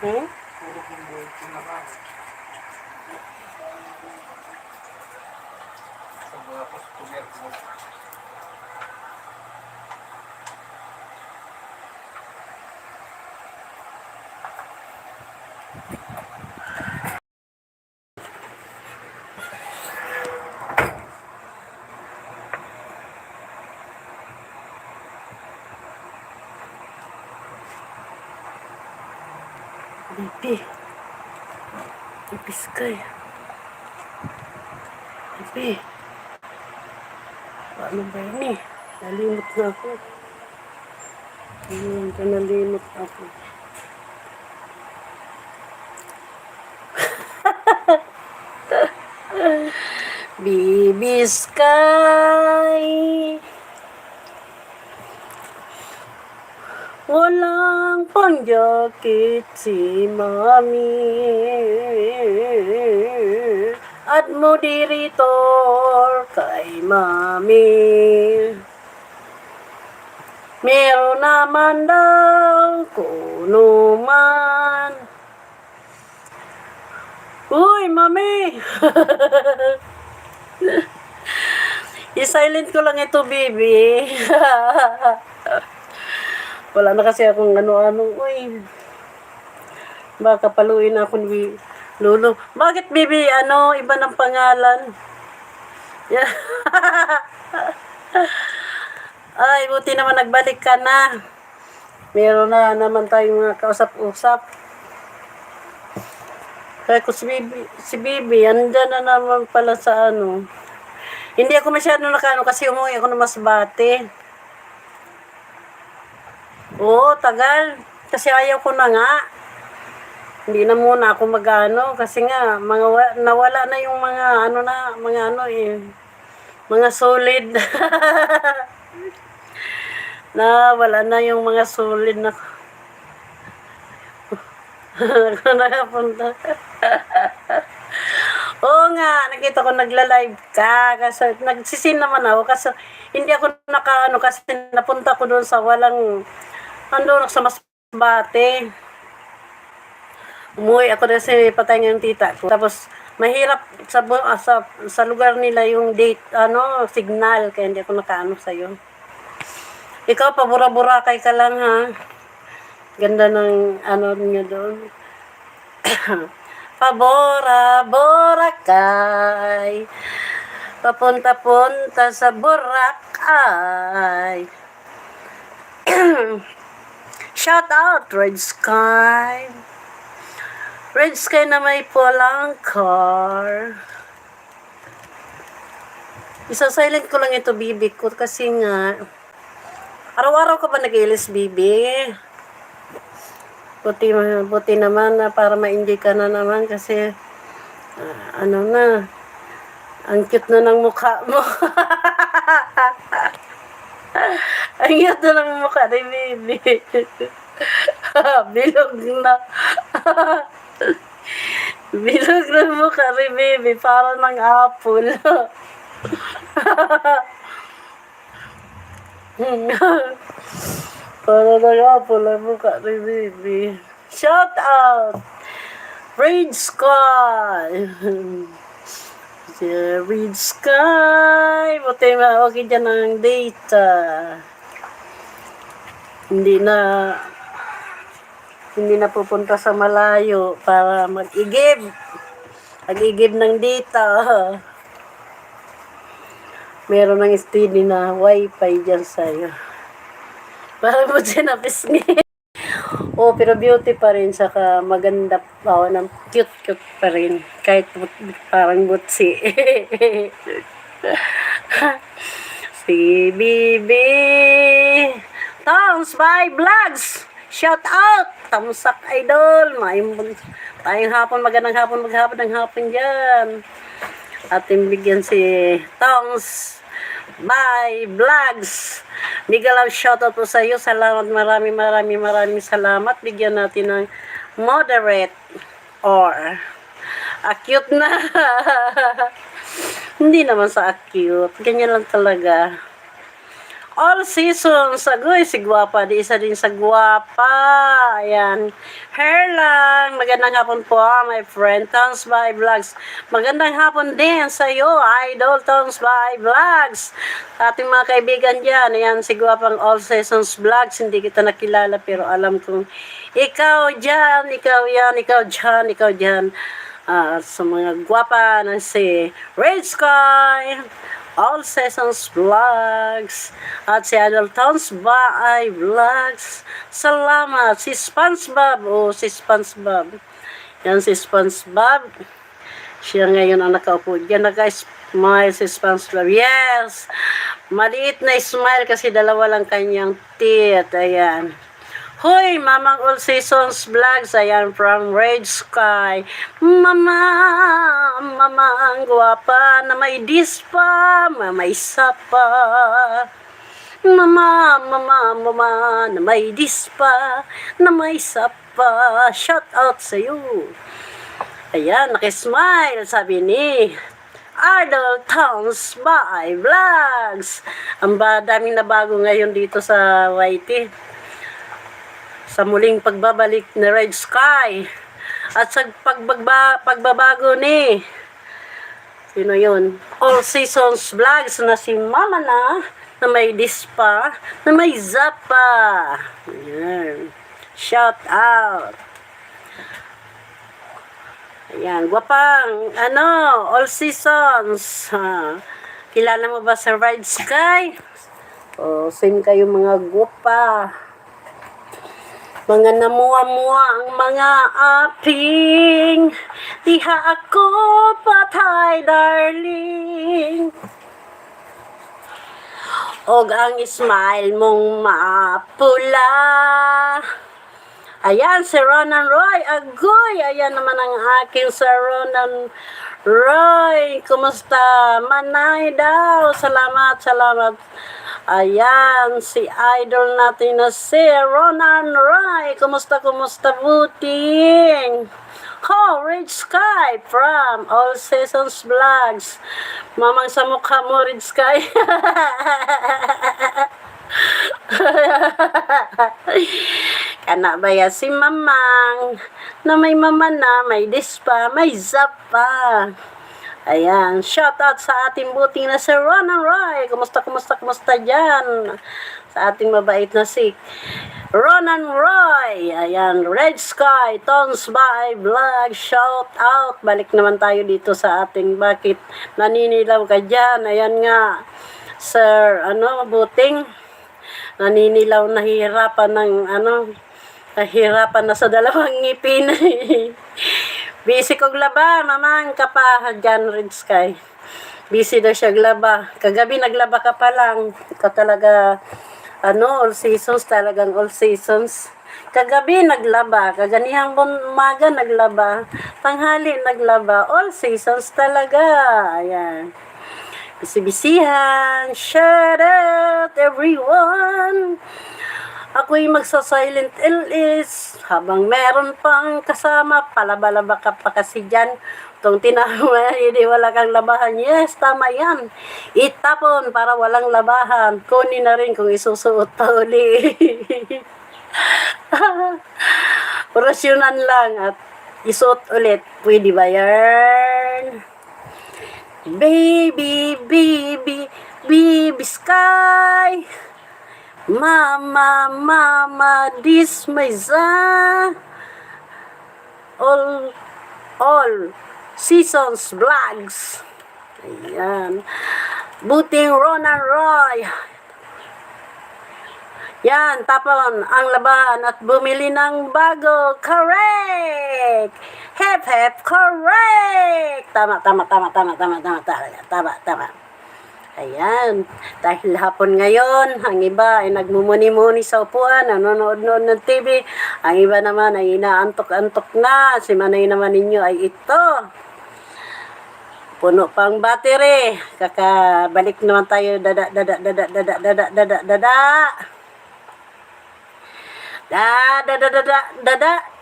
Hmm? Puro kong buhay kinarang. Sa mga customer ko. Bibi. Ipis ka eh. Bibi. Paano ba yun eh? Nalimot na ako. Nalimot ako. Bibi Sky. Walang pangjakit si Mami at moderator kay Mami. Meron naman daw kuno man. Uy, Mami! I-silent ko lang ito, baby. Wala na kasi akong ano-ano. Uy, baka paluin ako ni Lolo. Bakit, baby? Ano? Iba ng pangalan? Yeah. Ay, buti naman nagbalik ka na. Meron na naman tayong mga kausap-usap. Kaya ko si Bibi, andyan na naman pala sa ano. Hindi ako masyado nakano kasi umuwi ako ng Masbate. Oo, tagal. Kasi ayaw ko na nga. Hindi na muna ako mag-ano kasi nga nawala na yung mga ano eh. Mga solid. Wala na yung mga solid na nakapunta. Oo nga, nakita ko nagla-live ka kasi nagsisin naman ako kasi hindi ako nakaano kasi napunta ko doon sa walang andun sa Masbate. Umuwi ako na si patay ng tita ko. Tapos mahirap sa lugar nila yung date signal kaya hindi ako nakaano sa iyo. Ikaw pabura-burakay ka lang ha. Ganda ng ano niya doon. Pabora-borakay. Papunta-punta sa Boracay. Shout out, Red Sky. Red Sky na may pulang car. Isa-silent ko lang ito, bibi ko, kasi nga, araw-araw ka ba nag-ilis, bibi? Buti naman na para ma-enjoy ka na naman kasi, ano na, ang cute na ng mukha mo. Ang cute na ng mukha ni bibi. Bilog na. Bilog na mukha ni bibi, para ng apple. Para ng apple ang mukha ni bibi. Shout out! Red Sky! Si Red Sky! Buti okay dyan ang data. Hindi na pupunta sa malayo para mag-igib ng data. Meron ng steady na wifi dyan sa'yo. Parang mo dyan napisngi. Pero beauty pa rin, saka maganda pa, cute pa rin. Kahit parang butsi. Si Bibi. Toms by Vlogs. Shout out! Tamsak Idol. Tayong hapon, magandang hapon, maghapon ng hapon dyan. Ating bigyan si Toms by Vlogs. Mega love shoutout po sa iyo. Salamat, maraming salamat. Bigyan natin ng moderate or acute na. Hindi naman sa acute. Ganyan lang talaga. All seasons, agoy, si Guwapa, di isa din sa Guwapa. Ayan. Hair lang. Magandang hapon po, my friend. Tons by Vlogs. Magandang hapon din sa iyo, Idol Tons by Vlogs. Ating mga kaibigan dyan. Ayan, si Guwapang All Seasons Vlogs. Hindi kita nakilala, pero alam kong ikaw dyan, ikaw yan, ikaw dyan, ikaw dyan. Sa mga Guwapa na si Red Sky, All Seasons Vlogs, at si Idol Towns by Vlogs. Salamat. Si SpongeBob. Si SpongeBob. Yan si SpongeBob. Siya ngayon ang nakaupo. Yan naka-smile si SpongeBob. Yes! Maliit na smile kasi dalawa lang kanyang teeth. Ayan. Hoy, Mamang All Seasons Vlogs, ayan from Red Sky. Mama, ang guwapa na may dispa, may sapa. Mama, na may dispa, na may sapa. Shout out sa iyo. Ayan, nakismile, sabi ni Idol Towns by Vlogs. Ang daming nabago ngayon dito sa YT. Sa muling pagbabalik ni Red Sky at sa pagbabago ni sino yun? All Seasons Vlogs na si Mama na may dispa, na may zapa. Ayan. Shout out. Ayan, gwapang All Seasons. Kilala mo ba sa Red Sky? Same kayo mga gwapa. Mga namuwa-muwa ang mga aping, diha ako patay, darling. Og ang smile mong mapula. Ayan, si Ronan Roy, agoy. Ayan naman ang aking sa Ronan Roy. Kumusta? Manay daw. Salamat, salamat. Ayan, si idol natin na si Ronan Roy. Kumusta buting? Red Sky from All Seasons Vlogs. Mamang sa mukha mo, Red Sky. Kana ba yan si Mamang na may mama na, may dispa, may zapa. Ayan, shout out sa ating buting na si Ronan Roy. Kumusta dyan? Sa ating mabait na si Ronan Roy. Ayan, Red Sky, Tons by Vlog, shout out. Balik naman tayo dito sa ating bakit naninilaw ka dyan. Ayan nga, Sir, buting, naninilaw, nahihirapan na sa dalawang ngipin. Busy kong laba, mamang ka pa dyan, Red Sky. Busy daw siya glaba. Kagabi naglaba ka pa lang. Ikaw talaga, all seasons, talagang all seasons. Kagabi naglaba, kaganihang umaga naglaba, tanghali naglaba, all seasons talaga. Ayan. Bisi-bisihan. Shout out everyone. Ako'y magsa-silent LS habang meron pang kasama, palabalaba ka pa kasi dyan. Itong tinama, hindi wala kang labahan. Yes, tama yan. Itapon para walang labahan. Kunin na rin kung isusuot pa uli. Orasyonan lang at isuot ulit. Pwede ba yan? Baby, baby, baby sky. Mama, this my all seasons vlogs. Ayan. Buting Ronan Roy. Yan, tapon ang laban at bumili ng bago. Correct! Hep, correct! Tama. Ayan, dahil hapon ngayon, ang iba ay nagmumuni-muni sa upuan, nanonood-nood ng TV, ang iba naman ay inaantok-antok na, si Manay naman ninyo ay ito. Puno pang battery, kakabalik naman tayo, dada,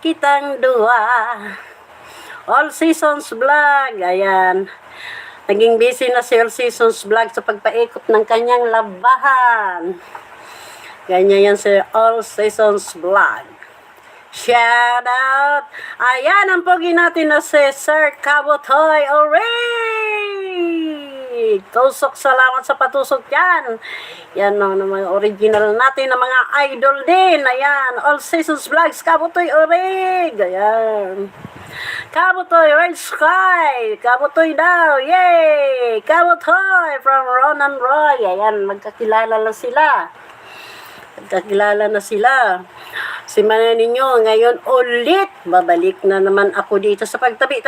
kitang dua. All Seasons Vlog, ayan. Naging busy na si All Seasons Vlog sa pagpaikot ng kanyang labahan. Ganyan yan si All Seasons Vlog. Shout out! Ayan ang pogi natin na si Sir Kabutoy Orig! Tusok salamat sa patusok yan. Yan ang mga original natin na mga idol din. Ayan, All Seasons Vlogs, Kabutoy Orig! Ayan. Kabutoy, Red Sky! Kabutoy daw! Yay! Kabutoy from Ron and Roy. Ayan, magkakilala na sila. Magkakilala na sila. Si Mana ninyo, ngayon ulit, babalik na naman ako dito sa pagtabi.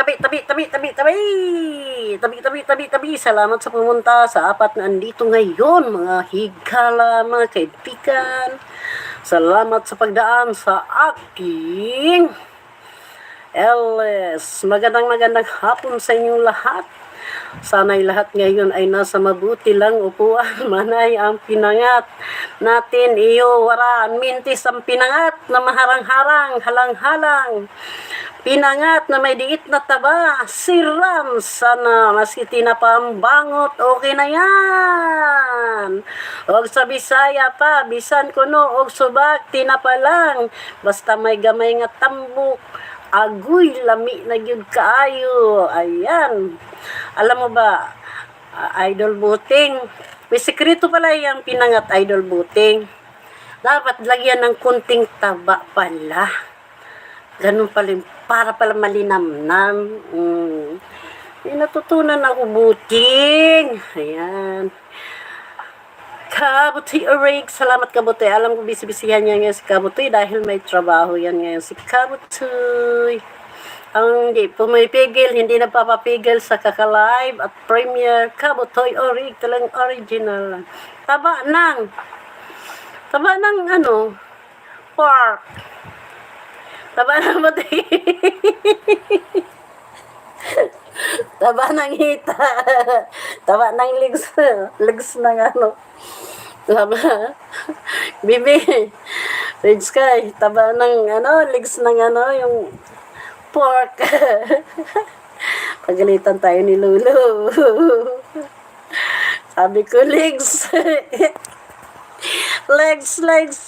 Salamat sa pumunta sa apat na andito ngayon, mga higala, mga kaibigan. Salamat sa pagdaan sa aking LS. Magandang hapon sa inyong lahat. Sana'y lahat ngayon ay nasa mabuti lang upuan. Manay ang pinangat natin iyo waraan. Mintis ang pinangat na maharang-harang, halang-halang. Pinangat na may diit na taba. Siram sana maski tinapambangot. Okay na yan. Og sa Bisaya pa, bisan kuno og subak tinapalang. Basta may gamay nga tambok. Agoy, lami na gyud kaayo. Ayan. Alam mo ba, idol booting, may sekreto pala yung pinangat idol booting. Dapat lagyan ng kunting taba pala. Ganun pala, para pala malinamnam. Natutunan ako booting. Ayan. Kabutoy Orig, salamat Kabutoy. Alam ko bisibisihan niya ngayon si Kabutoy dahil may trabaho yan ngayon si Kabutoy. Ang hindi pumipigil, hindi napapapigil sa kakalive at premiere. Kabutoy Orig, talang original. Taba ng ano, pork. Taba ng buti. Taba ng hita. Taba ng legs ng ano. Taba. Bibi. Red Sky. Taba ng ano, legs ng ano, yung pork. Pagalitan tayo ni Lulu. Sabi ko, legs.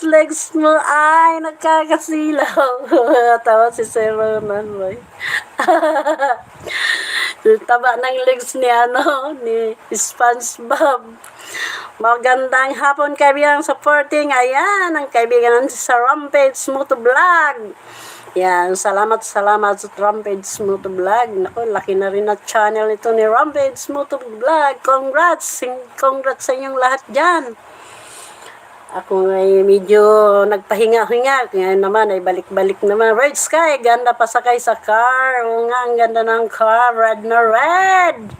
legs mo ay nagkakasilaw. Tawa si Sir Ronan boy. Taba ng legs ni ano, ni SpongeBob. Magandang hapon kaibigan supporting. Ayan, ang kaibigan sa Rampage Motovlog. Yan, salamat sa Rampage Motovlog. Naku, laki na rin na channel ito ni Rampage Motovlog. Congrats sa inyong lahat dyan. Ako ay medyo nagpahinga-hinga. Ngayon naman ay balik-balik naman. Red Sky, ganda pa sakay sa car. Oo nga, ang ganda ng car. Red na red.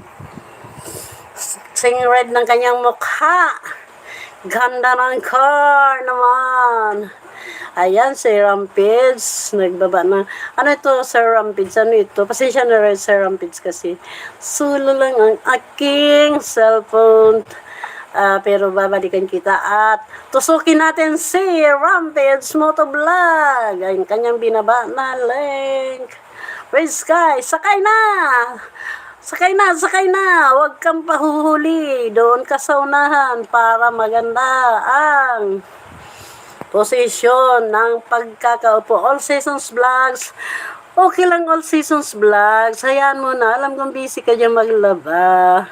Sing red ng kanyang mukha. Ganda ng car naman. Ayan, si Rampage. Nagbaba na. Ano ito, Sir Rampage? Ano ito? Pasensya na rin, Sir Rampage kasi. Sulo lang ang aking cellphone. Pero babalikan kita at tusukin natin si Rampage Motovlog. Ay kanyang binaba na link. Red Sky, sakay na! Sakay na! Huwag kang pahuhuli. Doon ka sa unahan para maganda ang posisyon ng pagkakaupo. All Seasons Vlogs. Okay lang All Seasons Vlogs. Hayaan mo na. Alam kong busy ka dyan maglaba.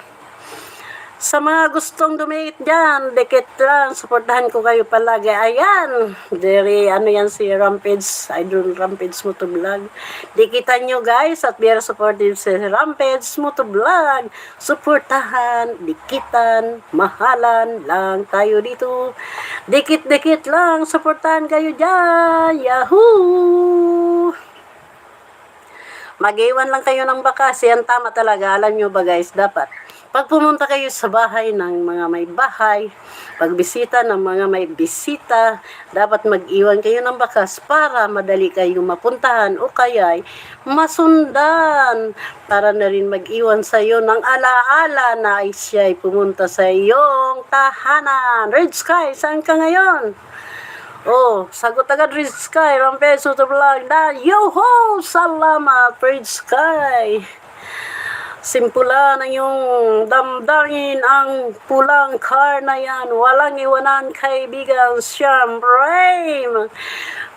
Sa mga gustong dumikit dyan, dikit lang, supportahan ko kayo palagi. Ayan, ano yan si Rampage, Idol Rampage Motovlog. Dikitan nyo guys at be supportive si Rampage Motovlog. Supportahan, dikitan, mahalan lang tayo dito. Dikit-dikit lang, supportahan kayo dyan. Yahoo! Mag-iwan lang kayo ng bakas. Yan tama talaga. Alam nyo ba guys, dapat pag pumunta kayo sa bahay ng mga may bahay, pagbisita ng mga may bisita, dapat mag-iwan kayo ng bakas para madali kayong mapuntahan o kaya masundan para na rin mag-iwan sa iyo ng alaala na ay siya'y pumunta sa iyong tahanan. Red Sky, saan ka ngayon? Oh, sagot agad Red Sky, Rampage Motovlog na, yo-ho! Salamat, Red Sky! Simpula na yung damdangin ang pulang car na yan. Walang iwanan kaibigan, siyempre.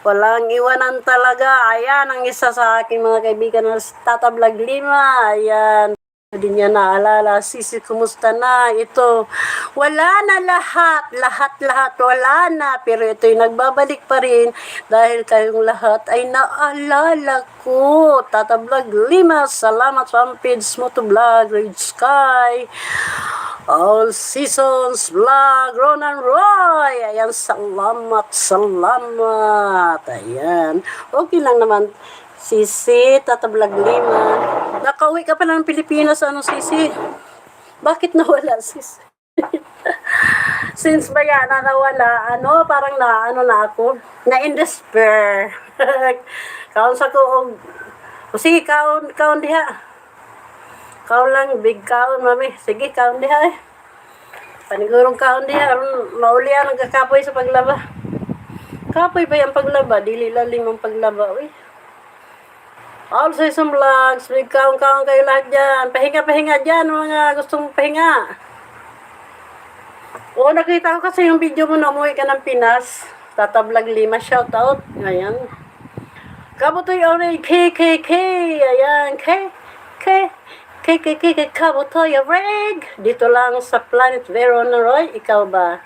Walang iwanan talaga. Ayan ang isa sa aking mga kaibigan na tatablag 5. Ayan. Hindi niya naalala. Sisi, kumusta na? Ito, wala na lahat. Lahat, wala na. Pero ito'y nagbabalik pa rin dahil kayong lahat ay naalala ko. Tatablag 5. Salamat sa Ampids Motovlog, Red Sky, All Seasons Vlog, Ronan Roy. Ayan, salamat. Ayan. Okay lang naman. Sisi, tatablag 5. Nakauwi ka pa ng Pilipinas, ano, Sisi? Bakit nawala, Sisi? Since ba yan na nawala, parang na ako, na in despair. Kaon sa ko, sige, kaon diha. Kaon lang, big kaon, mami. Sige, kaon diha eh. Panigurong kaon diha, maulian ang kakapoy sa paglaba. Kapoy ba yung paglaba? Dili lalim ang paglaba, uy. All Season Vlogs, big kaon kayo lahat dyan. Pahinga dyan, mga gustong pahinga. Oo, nakita ko kasi yung video mo na umuwi ka ng Pinas. Tatablag 5, shoutout. Ayan. Kabutoy Oray, KKK. Ayan, KKK, Kabutoy Oray. Dito lang sa Planet Veron Roy. Ikaw ba?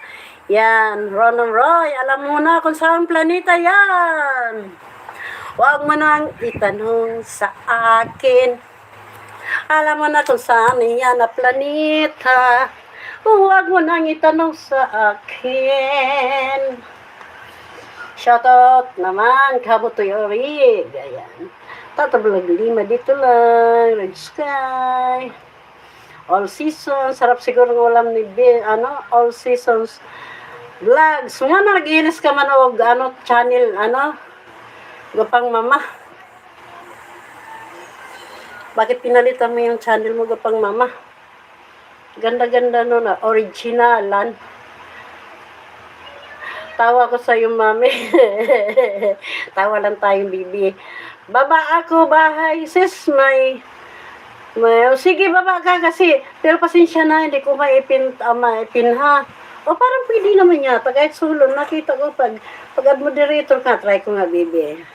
Yan, Ronan Roy. Alam mo na kung saan planeta yan. Huwag mo nang itanong sa akin. Alam mo na kung saan yan na planeta. Huwag mo nang itanong sa akin. Shoutout naman, Kabutoy Orig. Ayan. Tatablag 5 dito lang. Red Sky. All Seasons. Sarap siguro ng ulam ni All Seasons Vlogs. Nga na, nag-inis ka man o channel, Gapang Mama. Bakit pinalitan mo yung channel mo, Gapang Mama? Ganda-ganda na, originalan. Tawa ko sa'yo, Mami. Tawa lang tayong bibi. Baba ako, bahay. Sis, sige, baba ka kasi. Pero pasensya na, hindi ko maipinha. O parang pwede naman yata. Kahit sulon, nakita ko pag moderator ka, try ko nga, bibi.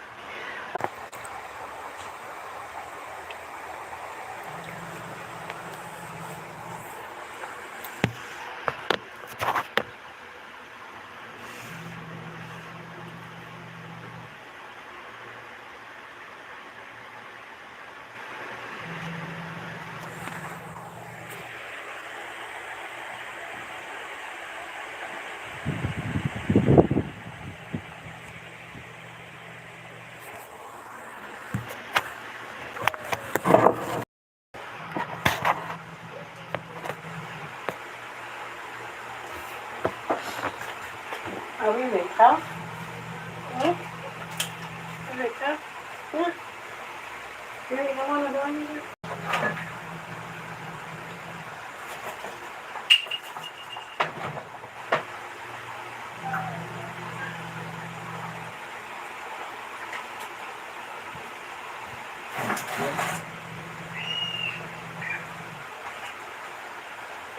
Are we late, huh? Late, huh? Yeah. Hindi ka muna doon.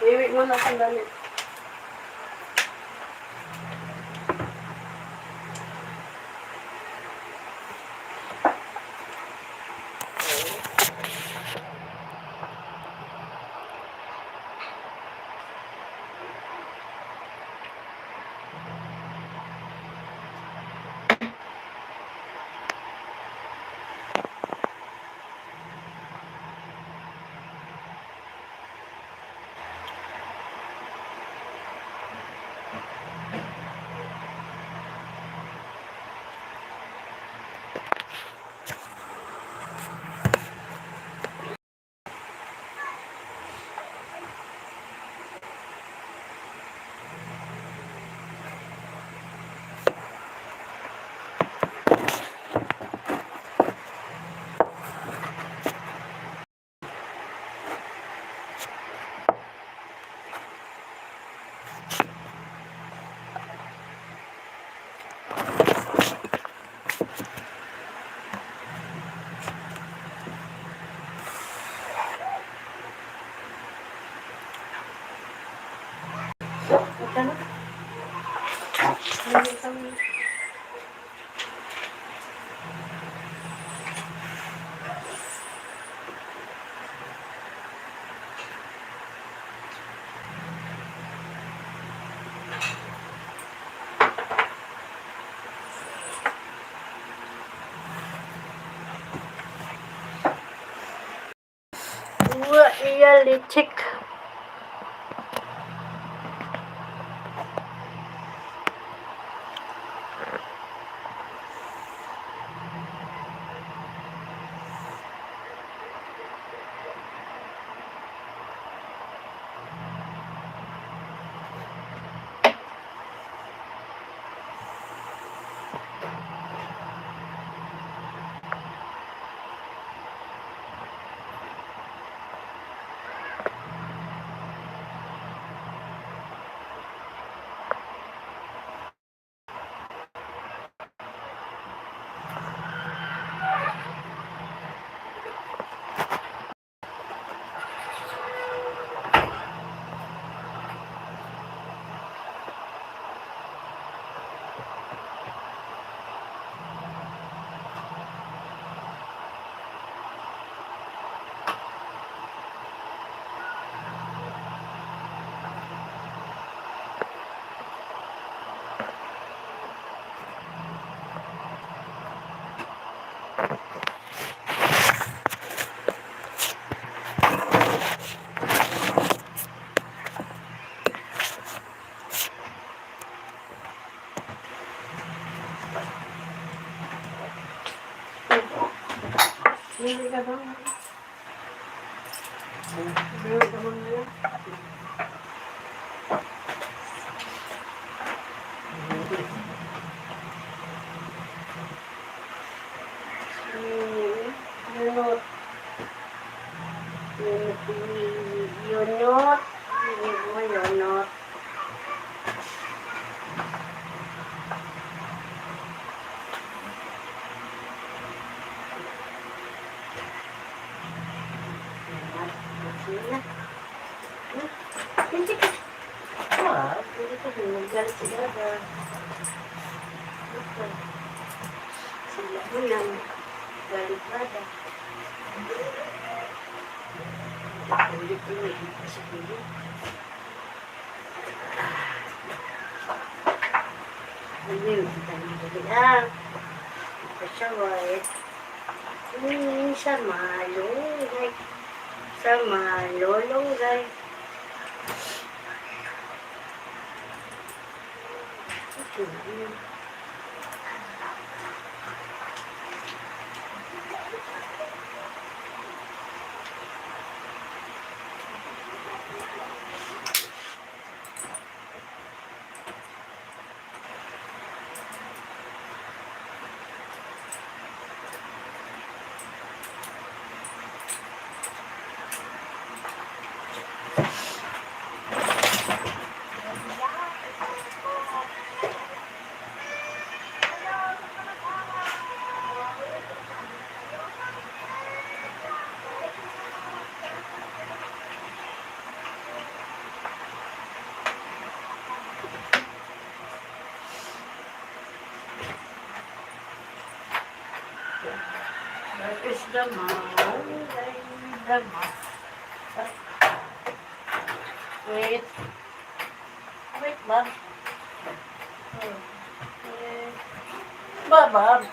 Iwi mo na sandali. Jelly chick. Bili ka ba? Bili ka ba ngayon? Yunot. Yunot. Yunot. Galit sila ba? Sila mo lang. Galit ba ba? Ulit mo yung sa pili. Ano yung dali lang. Pasaway. Sa malunggay. Sa malulunggay. That is the Wait. Wait, Bob. Bob.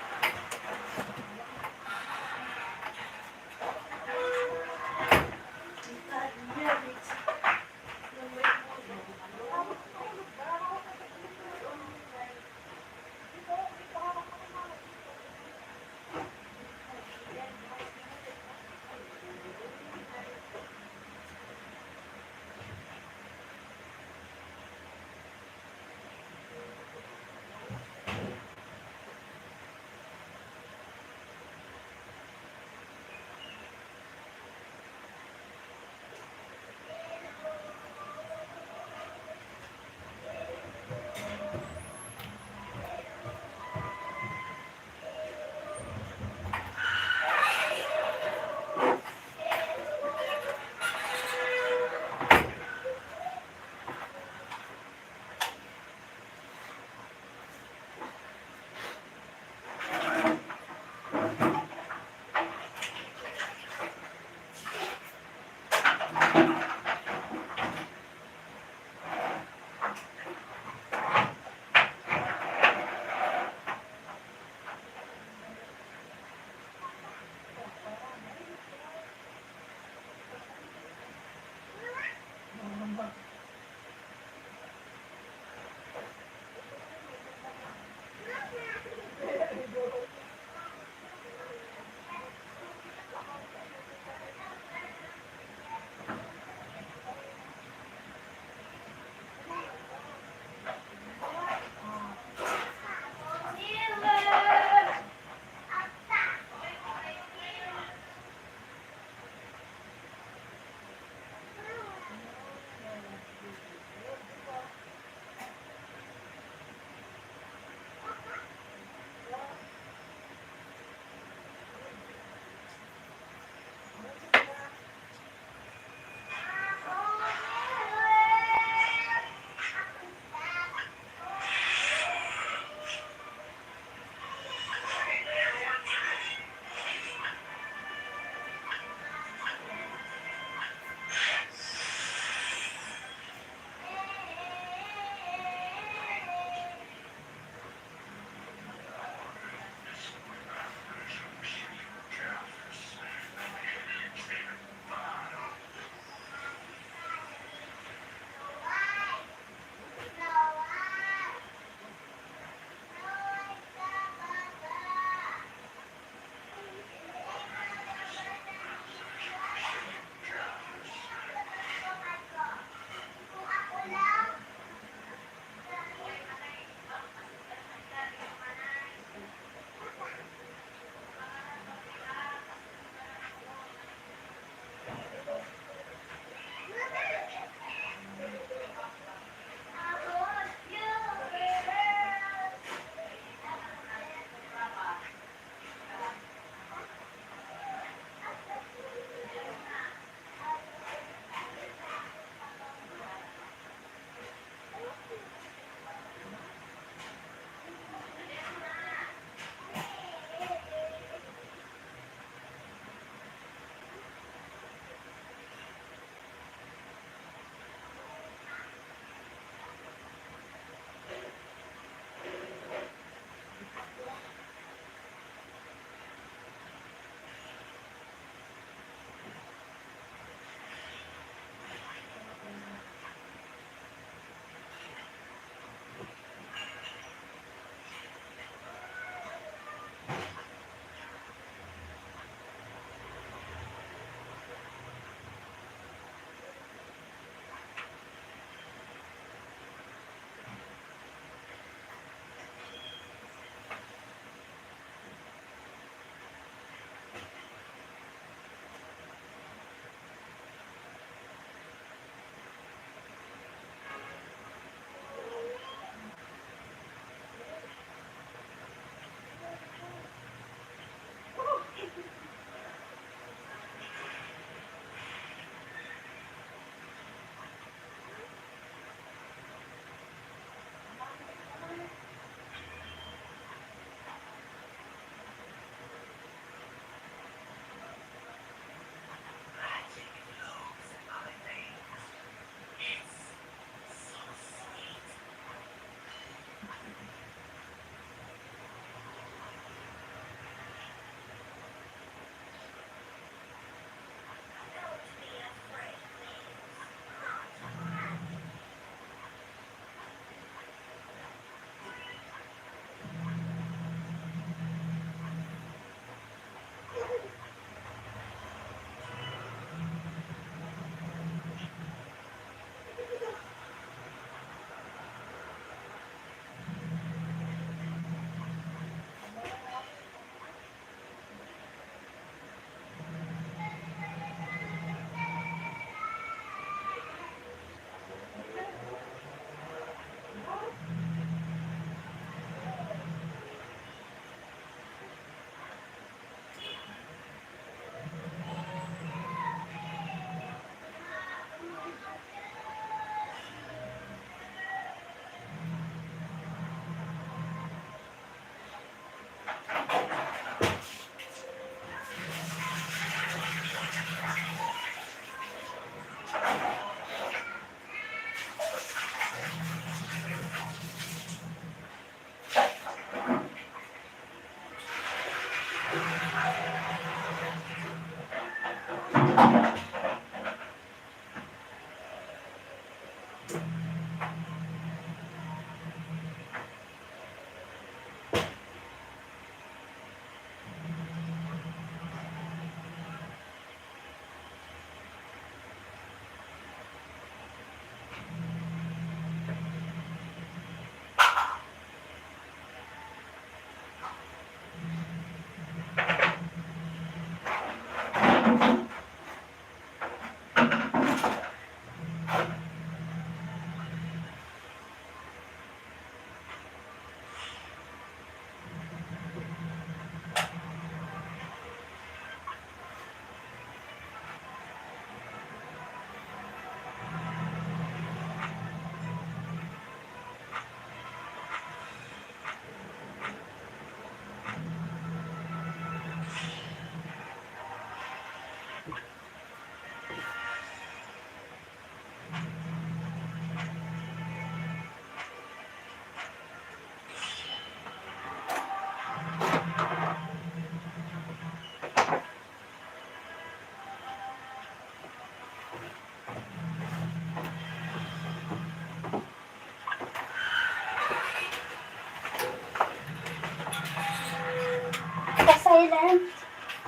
Silent.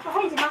Okay, di ba?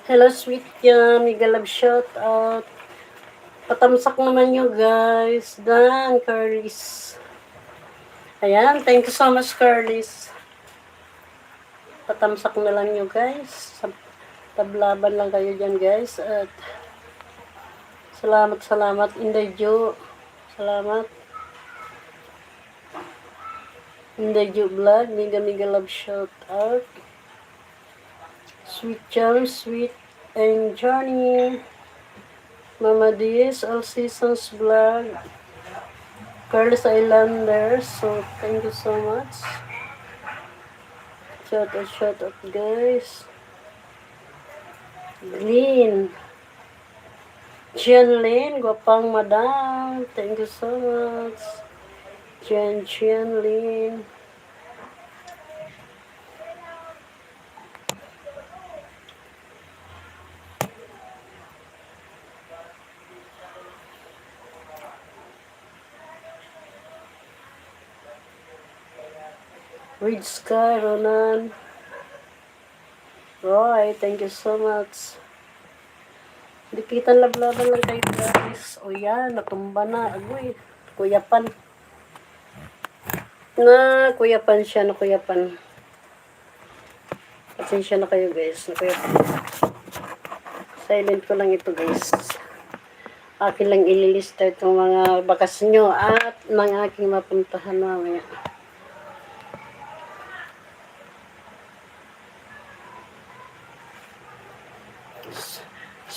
Hello, sweet yum. Mega love shout out. Patamsak naman nyo, guys. Dan, Carlis. Ayan, thank you so much, Carlis. Patamsak na lang nyo, guys. Tablaban lang kayo dyan, guys. At salamat. Inday Jo. Salamat. Inday Jo Vlog. Mega love shout out. Sweet Jam, Sweet and Johnny. Mama Diaz, All Seasons Vlog. Carlos Islanders. So, thank you so much. Shout out, guys. Green. Lin, gwapang madam. Thank you so much. Lin. Red Sky, Ronan. Roy, thank you so much. Dikitan lablaban lang kayo, guys. O yan, natumba na. Agoy, kuyapan. Kuyapan siya, nakuyapan. Pasensya na kayo, guys. Nakuyapan. Silent ko lang ito, guys. Akin lang ililista itong mga bakas nyo at mga aking mapuntahan mamaya.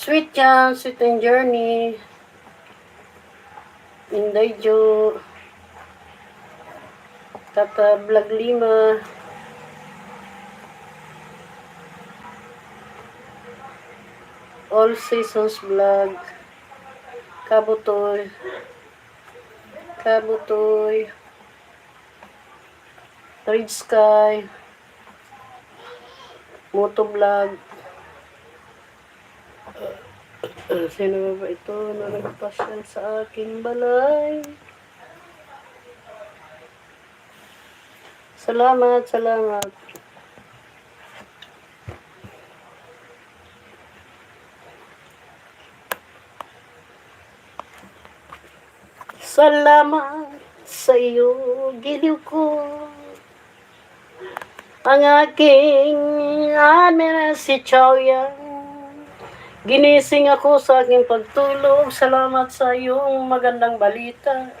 Sweet Jam, Sweet and Journey. Inday Jo. Tata Vlog Lima. All Seasons Vlog. Kabutoy. Red Sky. Moto Vlog. Sino ba ito na nagpasyal sa aking balay? Salamat. Salamat sa iyo, giliw ko. Ang aking admin si Chow Yang. Ginising ako sa aking pagtulog. Salamat sa iyong magandang balita.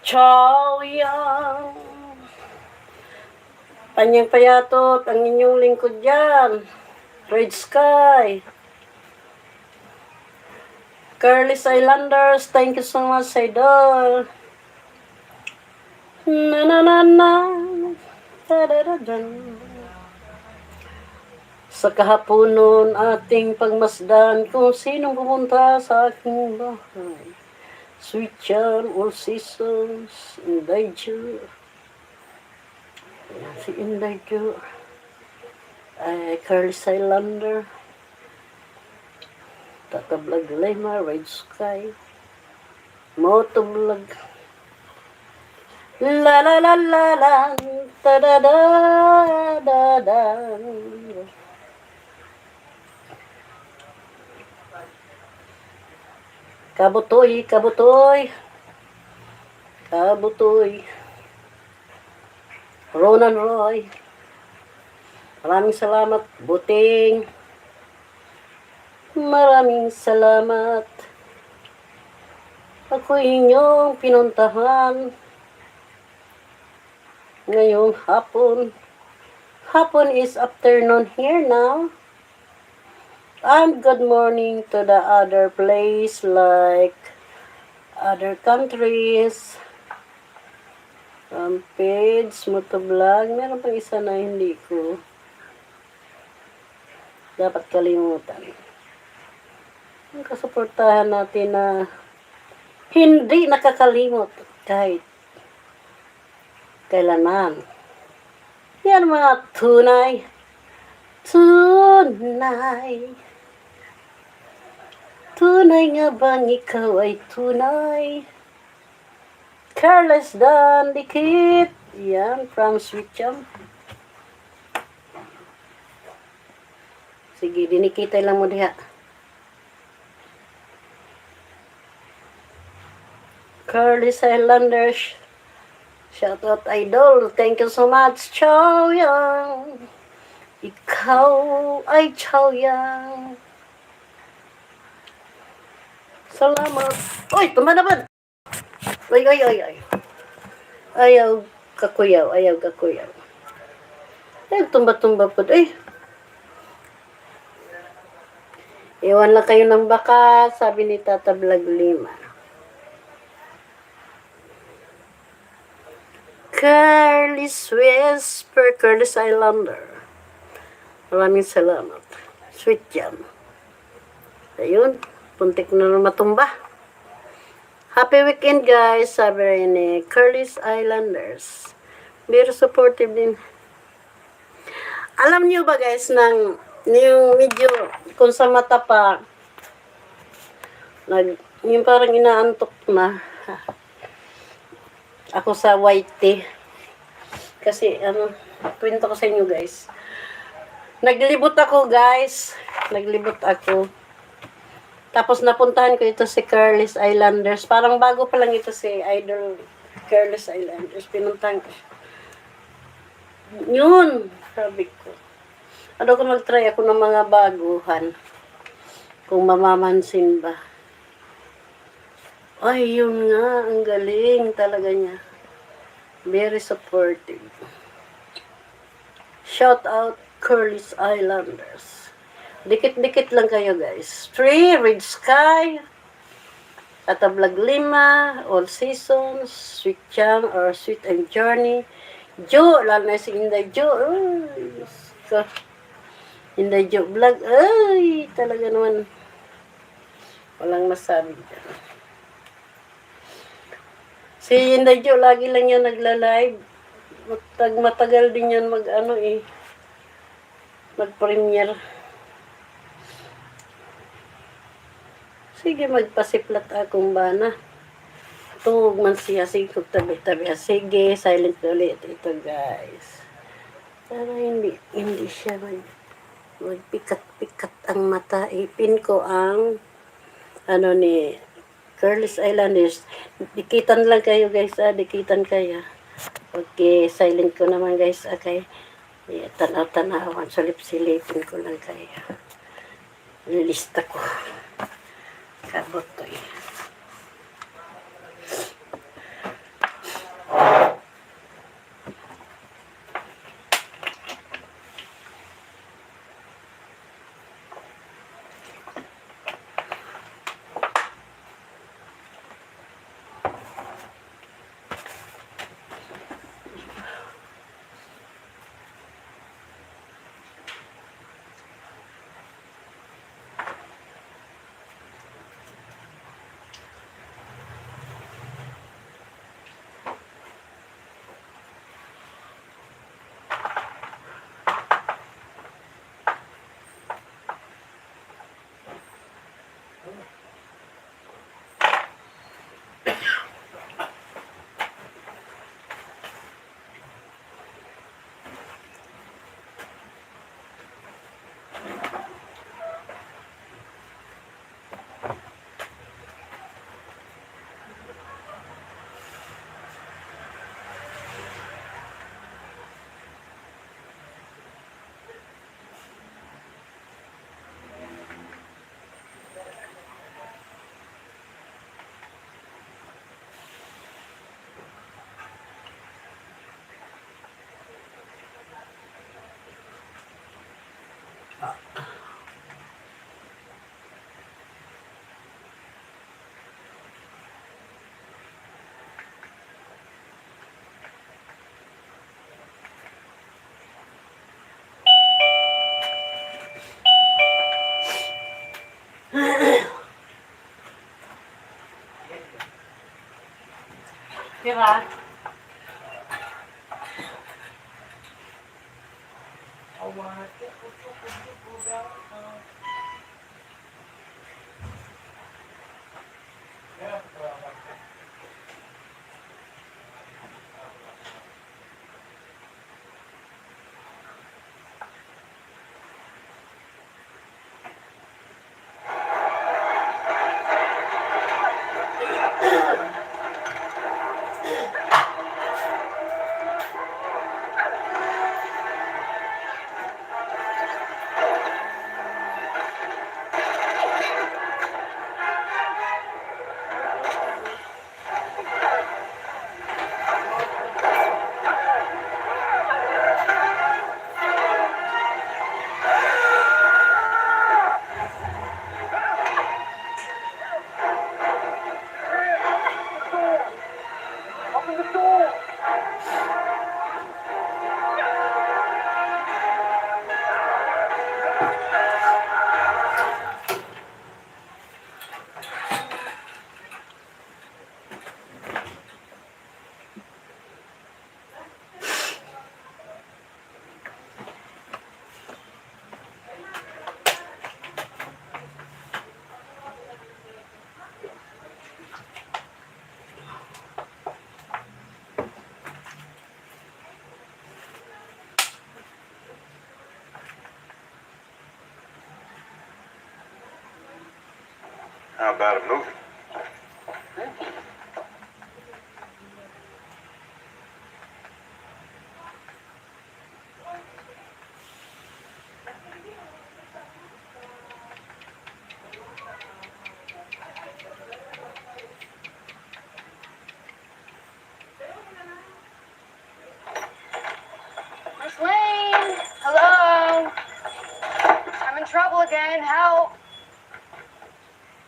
Chow Yang. Panyang payatot ang inyong lingkod dyan. Red Sky. Careless Islanders, thank you so much, idol. Na na na na. Da da da da. Sa kahaponon ating pagmasdan kung sinong pumunta sa aking bahay. Sweet Jam, All Seasons, Inday Jo. Ayan, si Inday Jo. Ay, Careless Islander. Tata Vlog Lema, Red Sky. Moto Vlog. La la la la la. Da da da da da. Kabutoy, kabutoy. Kabutoy. Ronan Roy. Maraming salamat, Buting. Maraming salamat. Ako inyong pinuntahan ngayong hapon. Hapon is afternoon here now. And good morning to the other place like other countries. Page, motovlog. Meron pang isa na hindi ko dapat kalimutan. Kasuportahan natin na hindi nakakalimot kahit kailanman. Yan mga tunay. Tunay. Tunay nga bang ikaw ay tunay? Careless dan dikit. Yan, from Sweet Jam. Sige, dinikita lang mo diha. Careless Islanders. Shout out, idol. Thank you so much, Chow Yang. Ikaw ay Chow Yang. Salamat. Uy, tumba naman. Ay. Ayaw kakuyaw. Ayaw tumba-tumba po. Ay. Iwan lang kayo ng baka, sabi ni Tata Vlog Lima. Careless Whisper, Careless Islander. Maraming salamat. Sweet Jam. Ayun, puntik na matumba. Happy weekend guys, sabi rin ni Careless Islanders. Very supportive din. Alam niyo ba guys, yung medyo, kung sa mata pa, yung parang inaantok na. Ako sa white tea. Kasi, kwento ko sa inyo guys. Naglibot ako guys. Tapos napuntahan ko ito si Careless Islanders. Parang bago pa lang ito si Idol Careless Islanders. Pinuntahan ko siya. Yun, sabi ko. Ano ko mag-try ako ng mga baguhan. Kung mamamansin ba. Ay, yun nga. Ang galing talaga niya. Very supportive. Shout out Careless Islanders. Dikit-dikit lang kayo guys. 3, Red Sky. Tata Vlog Lima. All Seasons. Sweet Jam or Sweet and Journey. Jo, lalo na si Inday Jo. Inday Jo Vlog. Ay, talaga naman. Walang masabi dyan. Si Inday Jo, lagi lang yan nagla-live. Matagal din yan mag-premiere. Sige, magpasiplat akong bana. Tug man siya, sige, tabi-tabi. Sige, silent ulit. Ito guys. Para hindi siya magpikat-pikat ang mata. Ipin ko ang ni Careless Islanders. Dikitan lang kayo guys, dikitan kaya. Okay, silent ko naman guys. Okay. Tanaw-tanawan. Silip-silipin ko lang kayo. Lilista ko. Kabot to eh. Tira. How about a movie? Miss Lane! Hello! I'm in trouble again. Help!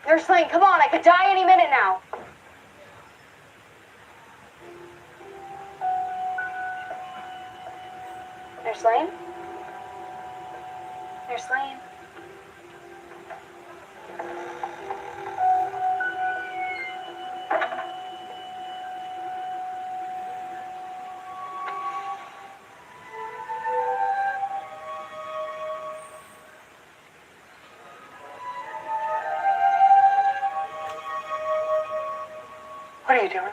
Nurse Lane, come on. I could die any minute now. Nurse Lane? Nurse Lane? What are you doing?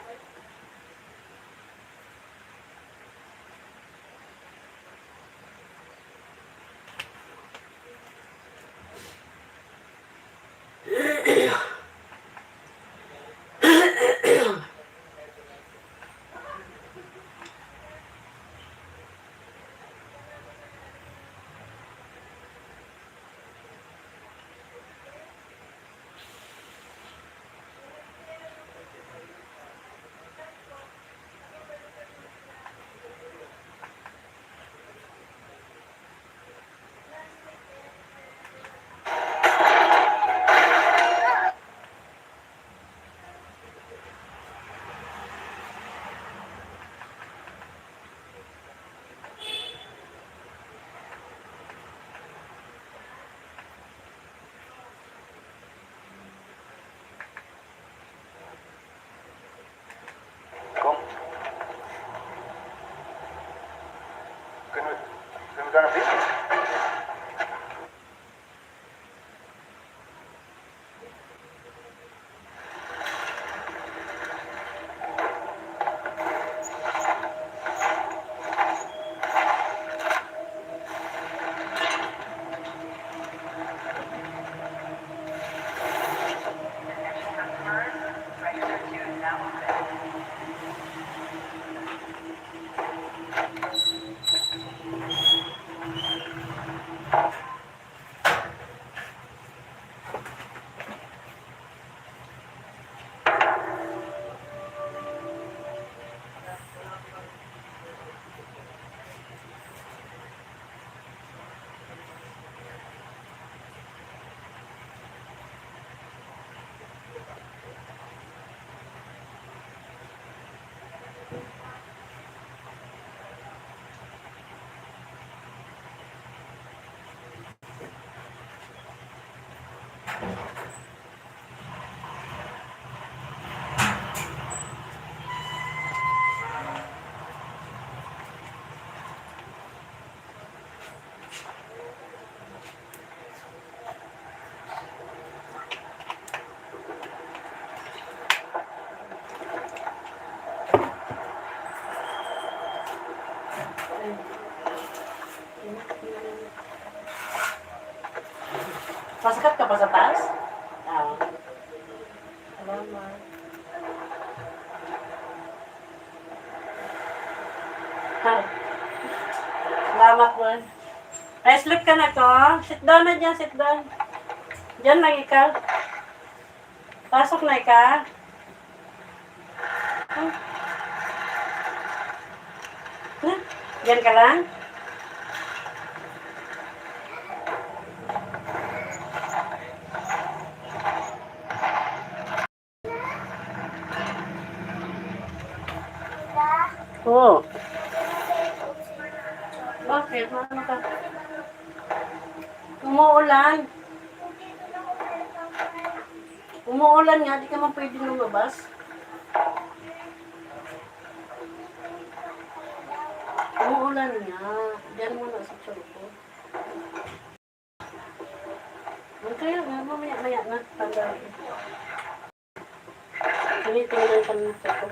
Then we're gonna visit. Sasikat ka pa sa taas? Ah. Salamat. Ha. Salamat po. Ay, sleep ka na to. Sit down na dyan, sit down. Diyan lang ikaw. Pasok na ikaw. Huh? Huh? Diyan ka lang? Oo. Bakit? Ano ka? Umuulan. Umuulan nga, di ka man pwede lumabas. Umuulan nga. Diyan mo na sa tsuko. Kaya nga, mamaya-maya na. Tanggalin. Tinitingnan ka na sa ko.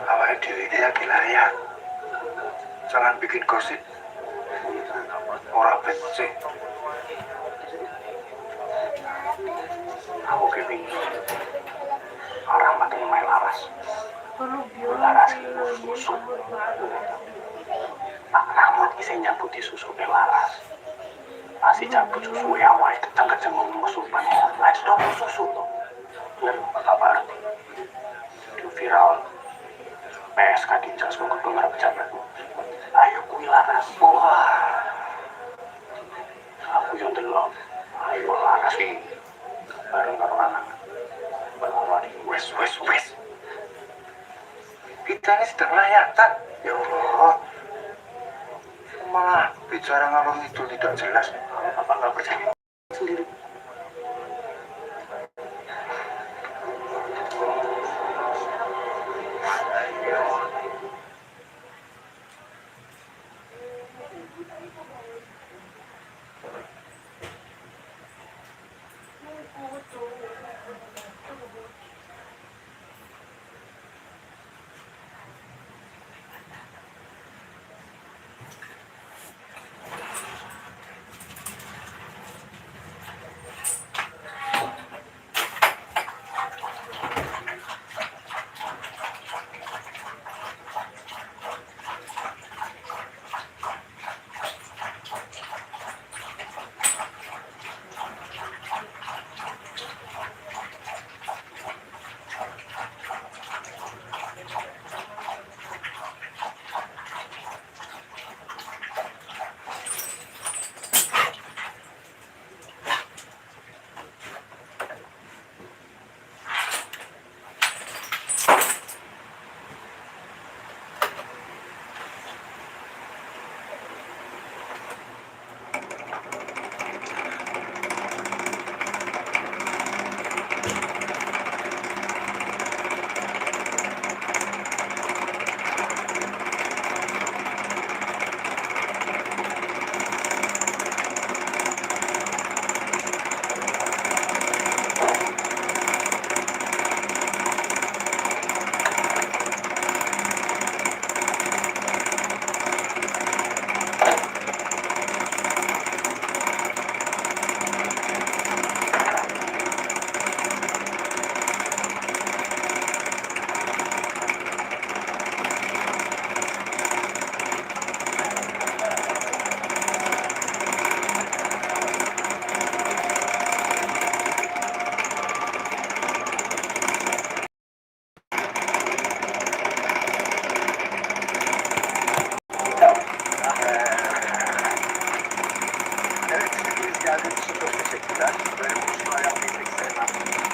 Awalnya Dewi ini lagi layak. Jangan bikin gosip. Orang becek. Aku kepingin orang mati main laras. Laras susu. Pak Rahmat isi nyambut di susu laras. Masih cabut susu yang wae keceng-keceng ngomong supan. Let's dong susu tuh. Biar kabar. Itu viral. PSK Dinas kok kebenar pejabat. Ayo kuwi laras. Wah. Aku yang delok. Ayo laras iki. Bareng karo anak. Balawani wes. Kita ini sedang layatan. Ya Allah. Malah bicara ngalor itu tidak jelas. Apa nggak percaya sendiri? Ben böyle buluşmalar yapmayı pek sevmem.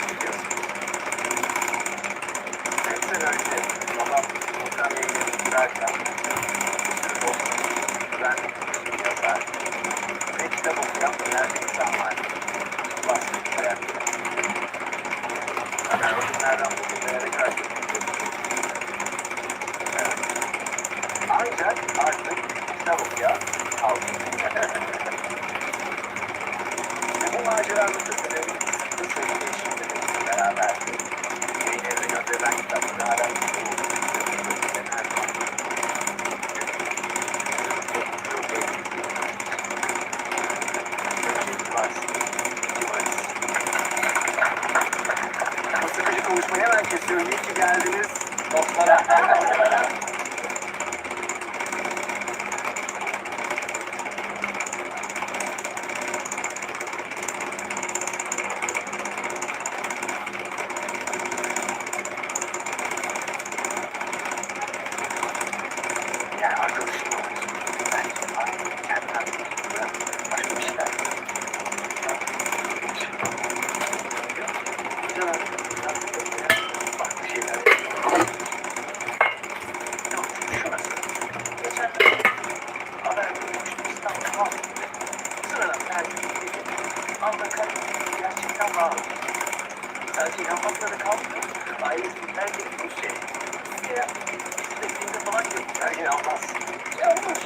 Biliyorsun. 5 sene önce babam Volkan yayınlarını kurarken bir sürü dostum, ben yazar ve kitap okuyan binlerce insan var. Bahsettik hayatta. Ben o günlerden bugünlere karşılaşıyorum. Evet. Ancak artık kitap okuyan kaldım. Ve bu maceranın ötelerin kısıtlı sayı değişimleriyle beraber yayın evine gönderilen kitapları hala tutuyor. Her zaman. Çok eğlenceli. Öncelikli varsın. İyi varız. Bu sıkıcı konuşmayı hemen kesiyorum. İyi ki geldiniz. Dostlara. Yani arkadaşım var. Bence var. Kendimden başka bir şeyler. Güzel arkadaşlar. Farklı şeyler. Yok, şurası. Geçenlerde haber görmüştüm İstanbul'da. Sıradan tercih edildi. Anda kalbim gerçekten bağlı. Sadece inanmakla da kalmıyor. Ailesini terk edip Rusya'ya. Ya, istediğinde falan yok. Belki almaz. Ya olur.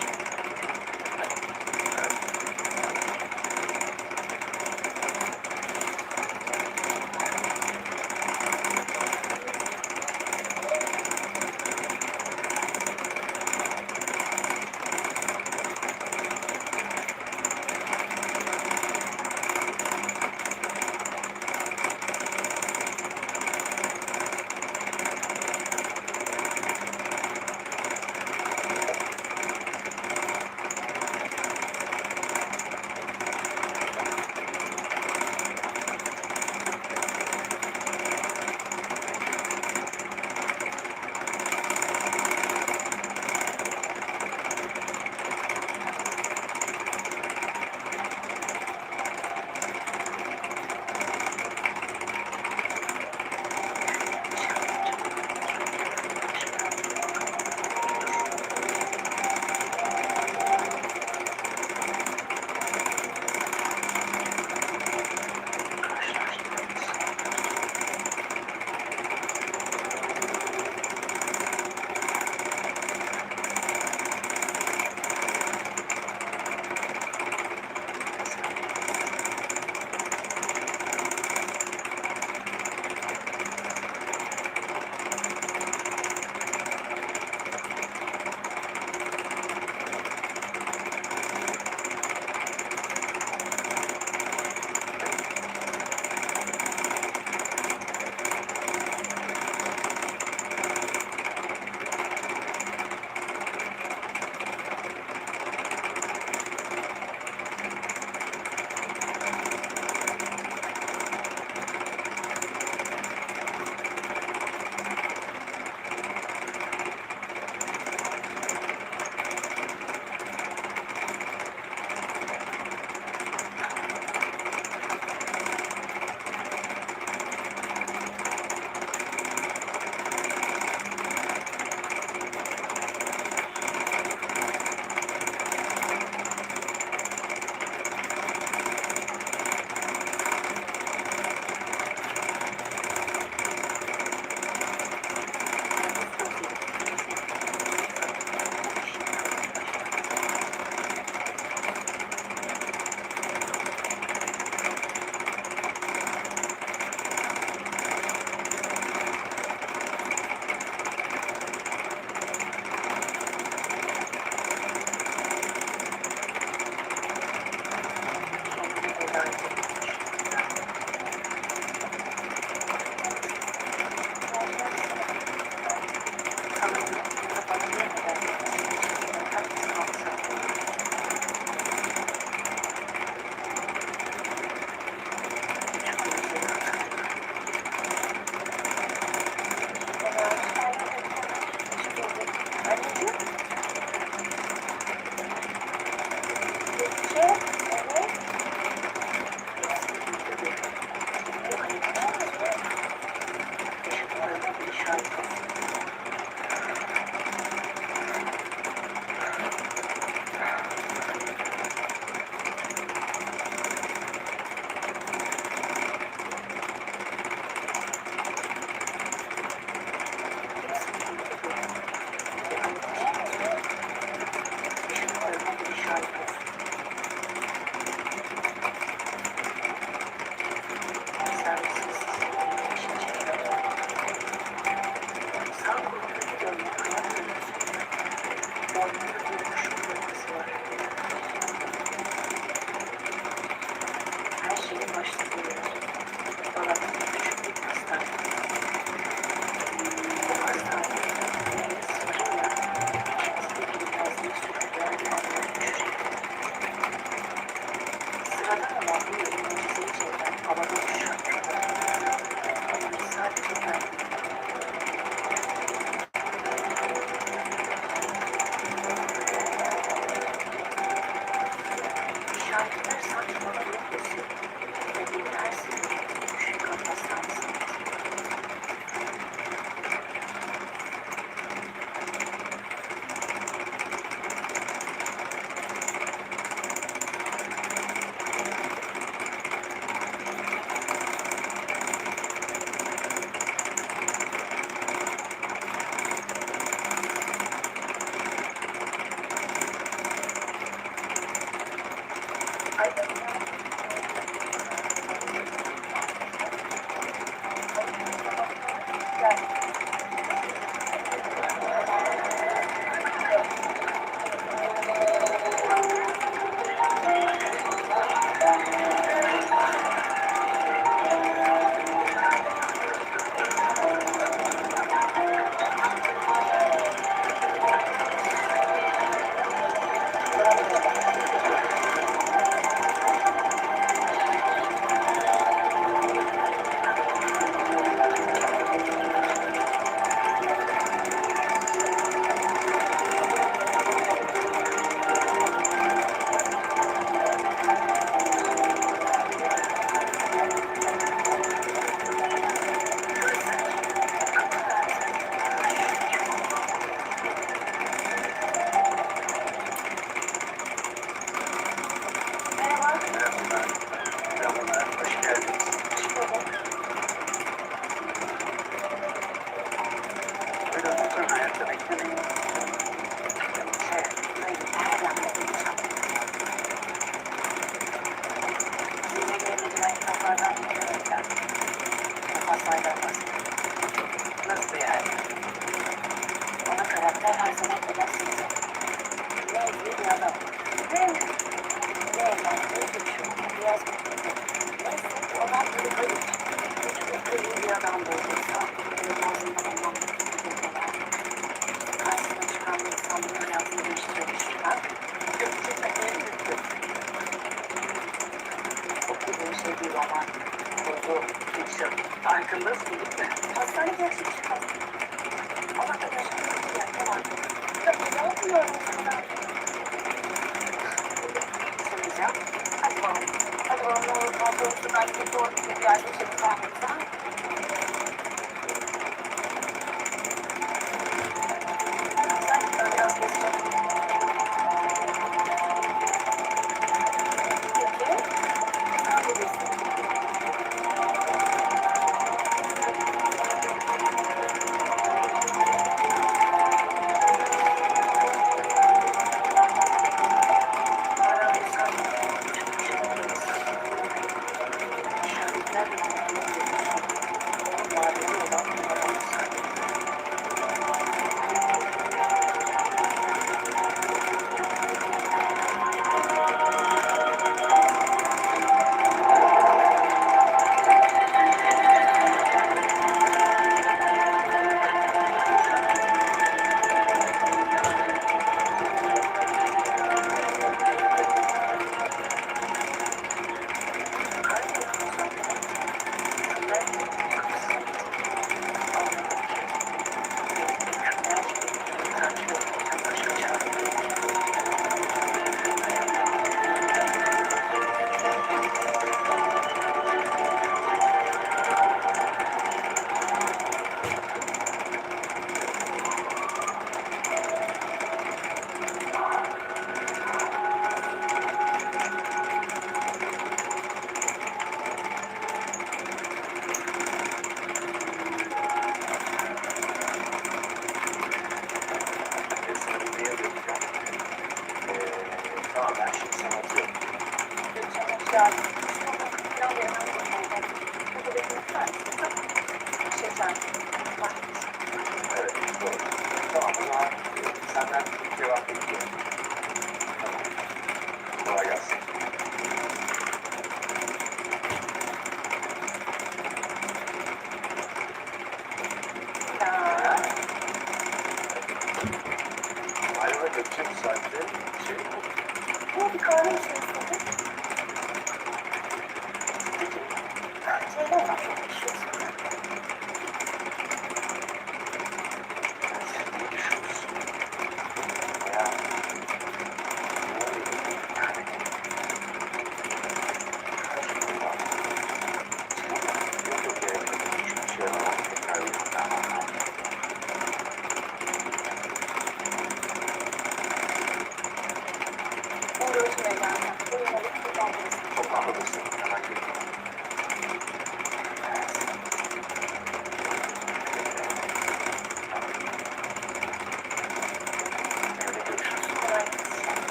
saçmalama Lucy. Dediğin her seferinde düşük hastansın. Hoş geldiniz. Buyurun lütfen ayakta beklemeyin. Nasıl yani? Ona karakter her zaman edersiniz. Ne evli bir adam. Ne evlendiği güçlü. Biraz neyse olan biri hayır. Çok iyi bir adam bulduysa benim ağzımda olmam gerekiyor. Karşısına çıkan bir insan bunun hayatını değiştirebilir. Ha? Okuduğum şey bir roman. Bu fiksiyon. Farkındasın değil mi? Hastane gerçek çıkmaz. Ama da yaşamak bir yerde var. Ne yapıyorum sana? Söyleyeceğim. Hadi bakalım. Hadi bakalım ne olur fazla olsun. Belki doğru bir yerde şey kahretsin. Sen biraz geçecek. Peki. Ne yapabilirsin? Tamam ben şimdi sana atıyorum. Evet doğru. Tamam o zaman senden bir cevap bekliyorum. Tamam. Kolay gelsin. Alo Gökçe bu saatte şey mi oldu? Bu bir kahve içerisinde Peki. şeyler var. Çok düşüyorsun. Ne düşünüyorsun? Ya. Ne oluyor? Yani.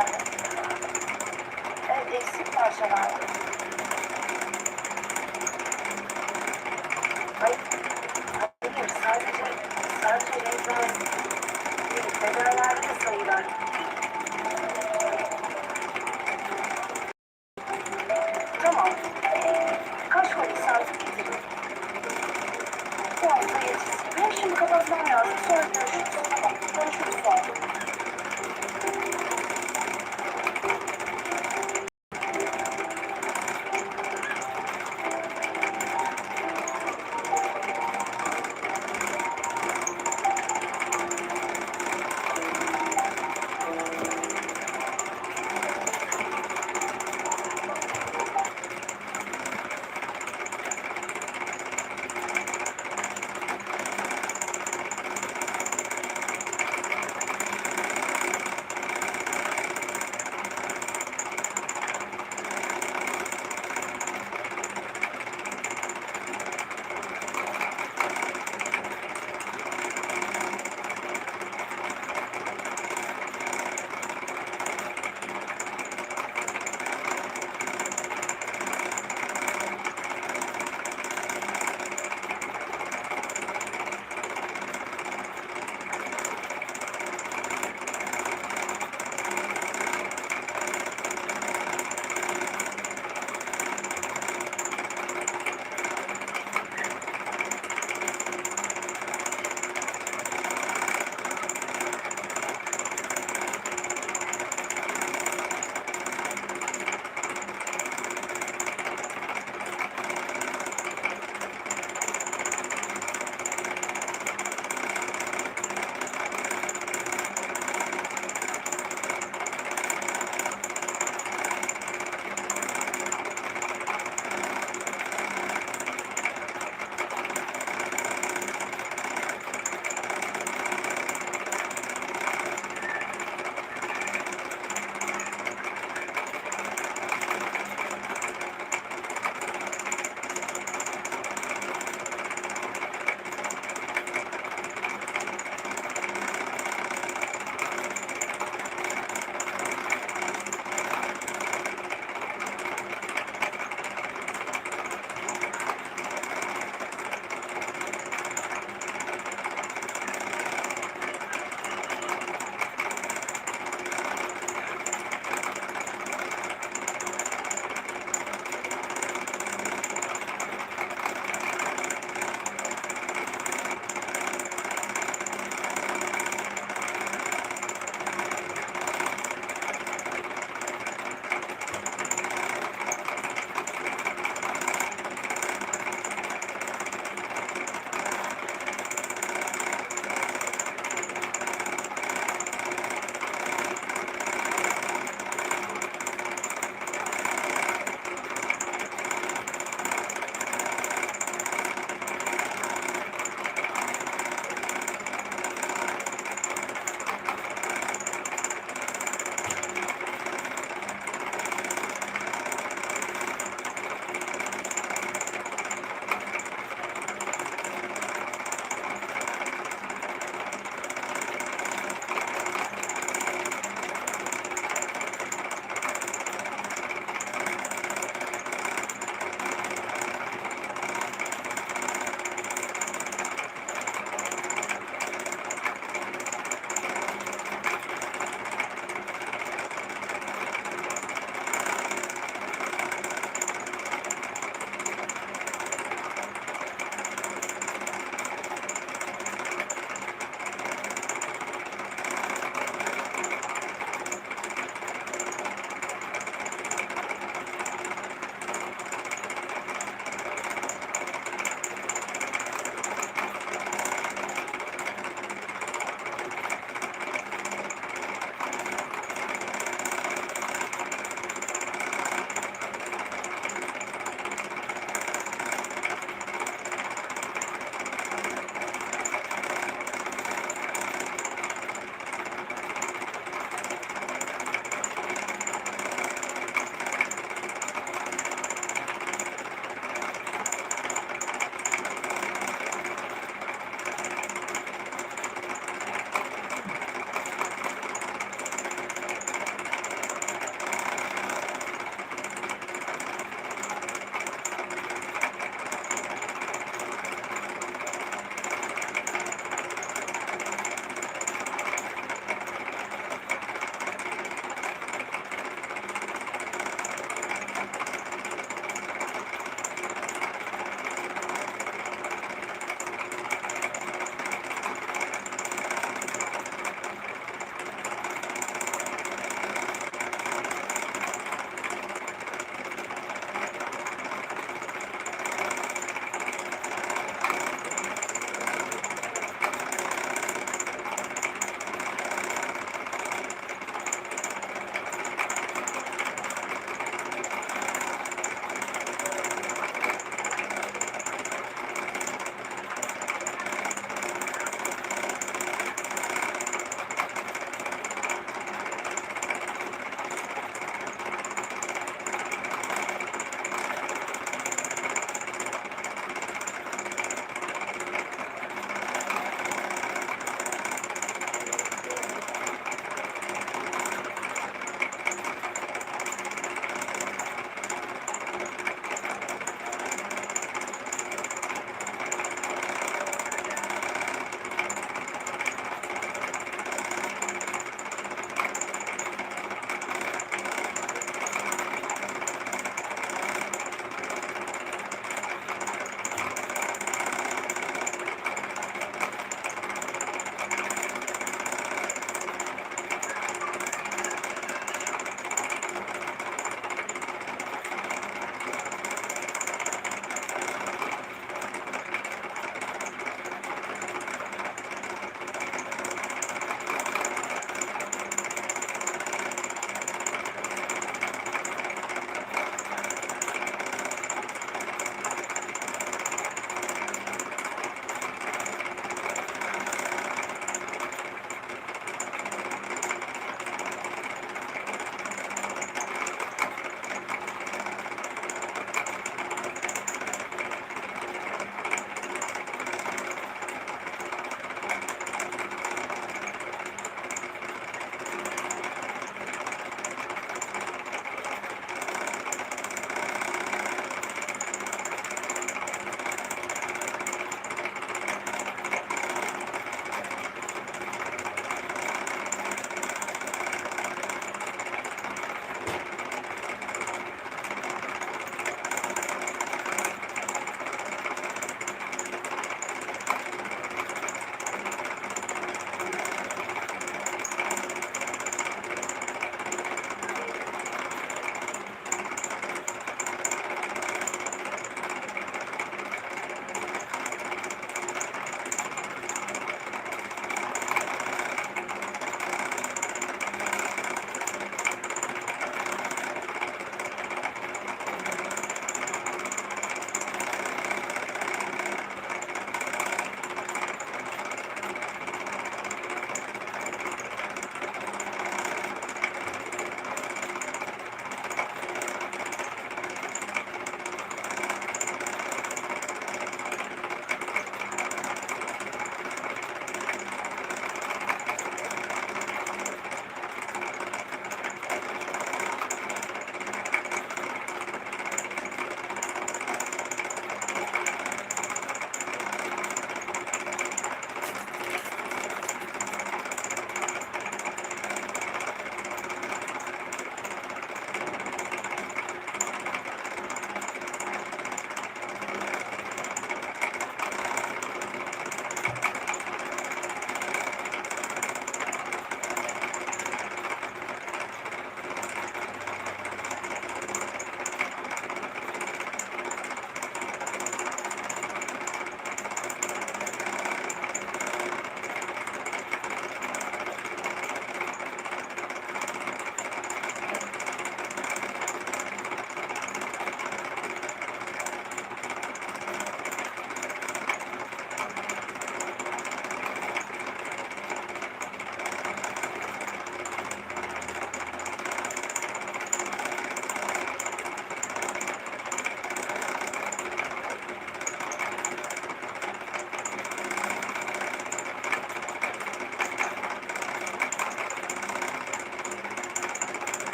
parçalardı. Eksik parçalardı.